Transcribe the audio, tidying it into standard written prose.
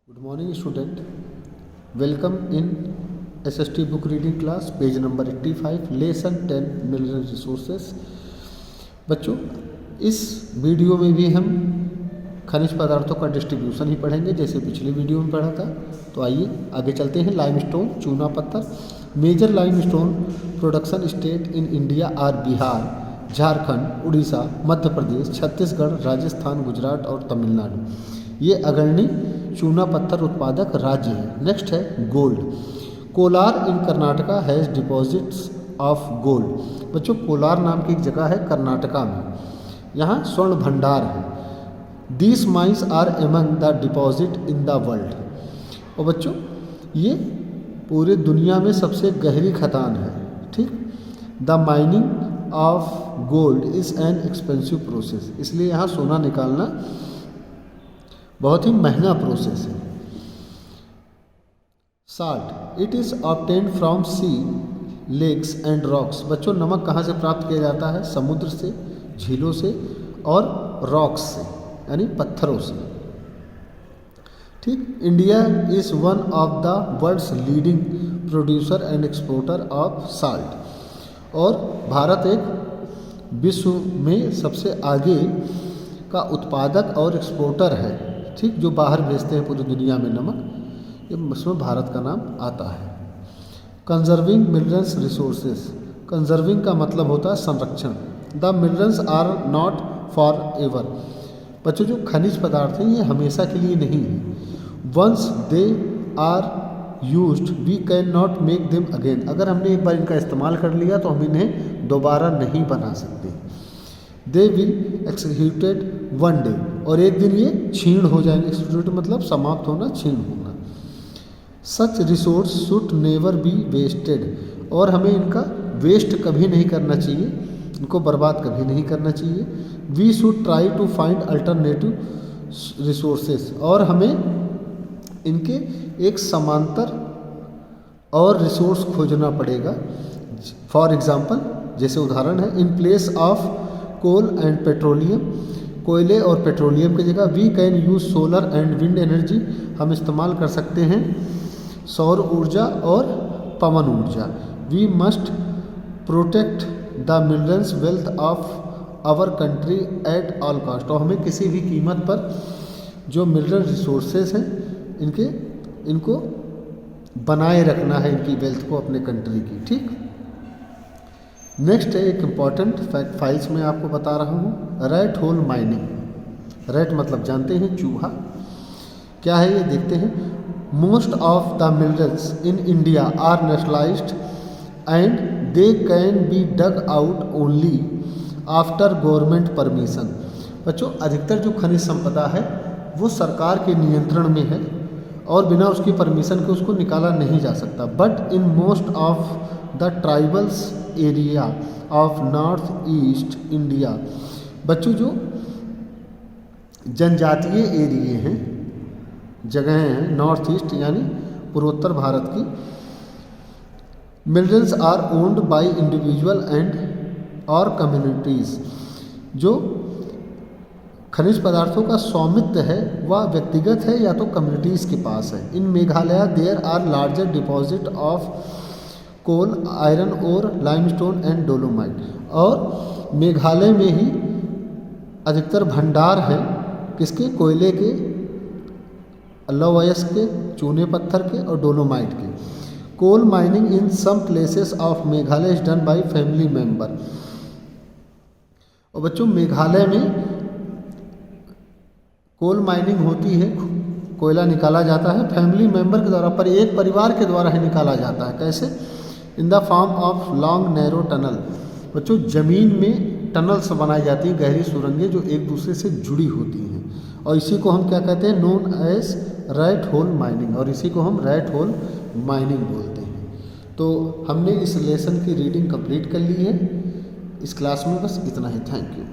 Good morning student. Welcome in SST book reading class page number 85 lesson 10 mineral resources. बच्चों इस video में भी हम खनिज पदार्थों का डिस्ट्रीब्यूशन ही पढ़ेंगे जैसे पिछली वीडियो में पढ़ा था। तो आइए आगे चलते हैं। लाइमस्टोन चूना पत्थर। Major limestone production state in India are Bihar, Jharkhand, Orissa, Madhya Pradesh, Chhattisgarh, Rajasthan, Gujarat और तमिलनाडु। ये अग्रणी चूना पत्थर उत्पादक राज्य है। नेक्स्ट है gold. Kolar in Karnataka has deposits of gold. बच्चों कोलार नाम की एक जगह है कर्नाटका में, यहाँ स्वर्ण भंडार है। These mines are among the deposit in the world. और बच्चों ये पूरे दुनिया में सबसे गहरी खदान है। ठीक, the mining of gold is an expensive process. इसलिए यहाँ सोना निकालना बहुत ही महंगा प्रोसेस है। Salt it is obtained from sea, lakes and rocks. बच्चों नमक कहाँ से प्राप्त किया जाता है? समुद्र से, झीलों से और रॉक्स से यानी पत्थरों से। ठीक, India is one of the world's leading producer and exporter of salt. और भारत एक विश्व में सबसे आगे का उत्पादक और एक्सपोर्टर है। ठीक, जो बाहर भेजते हैं पूरी दुनिया में नमक, ये इसमें भारत का नाम आता है। Conserving minerals resources. कंजर्विंग का मतलब होता है संरक्षण। The minerals are not forever. बच्चों जो खनिज पदार्थ हैं ये हमेशा के लिए नहीं है। Once they are used we can not make them again. अगर हमने एक बार इनका इस्तेमाल कर लिया तो हम इन्हें दोबारा नहीं बना सकते। They will executed one day. और एक दिन ये क्षीण हो जाएंगे। एक्सक्यूट मतलब समाप्त होना, क्षीण होना। Such resource should never be wasted. और हमें इनका वेस्ट कभी नहीं करना चाहिए, इनको बर्बाद कभी नहीं करना चाहिए। We should try to find alternative resources. और हमें इनके एक समांतर और रिसोर्स खोजना पड़ेगा। फॉर एग्जाम्पल जैसे उदाहरण है, in place of coal and petroleum, कोयले और पेट्रोलियम की जगह we can use solar and wind energy. हम इस्तेमाल कर सकते हैं सौर ऊर्जा और पवन ऊर्जा। We must protect the minerals wealth of our country at all cost. और हमें किसी भी कीमत पर जो मिनरल रिसोर्सेज हैं इनको बनाए रखना है, इनकी वेल्थ को अपने कंट्री की। ठीक, नेक्स्ट है एक इम्पॉर्टेंट फैक्ट फाइल्स में आपको बता रहा हूँ, रैट होल माइनिंग। रैट मतलब जानते हैं चूहा। क्या है ये देखते हैं। Most of the minerals in India are nationalised and they can be dug out only after government permission. बच्चों अधिकतर जो खनिज संपदा है वो सरकार के नियंत्रण में है और बिना उसकी परमिशन के उसको निकाला नहीं जा सकता। But in most of the tribals area of north east India. बच्चों जो जनजातीय एरिए हैं, जगहें हैं नॉर्थ ईस्ट यानी पूर्वोत्तर भारत की, minerals are owned by individual and और कम्युनिटीज़। जो खनिज पदार्थों का स्वामित्व है वह व्यक्तिगत है या तो कम्युनिटीज़ के पास है। In Meghalaya there are larger deposit of coal, iron और लाइमस्टोन एंड डोलोमाइट। और मेघालय में ही अधिकतर भंडार हैं किसके? कोयले के, अल्लोवयस के, चूने पत्थर के और डोलोमाइट के। Coal mining in some places of Meghalaya is done by family member. और बच्चों मेघालय में कोल माइनिंग होती है, कोयला निकाला जाता है फैमिली मेंबर के द्वारा, पर एक परिवार के द्वारा ही निकाला जाता है। कैसे? In the form of long narrow tunnel. बच्चों जमीन में टनल्स बनाई जाती हैं, गहरी सुरंगें जो एक दूसरे से जुड़ी होती हैं, और इसी को हम क्या कहते हैं? Known as rat hole mining. और इसी को हम रैट होल माइनिंग बोलते हैं। तो हमने इस लेसन की रीडिंग कंप्लीट कर ली है। इस क्लास में बस इतना ही। Thank you.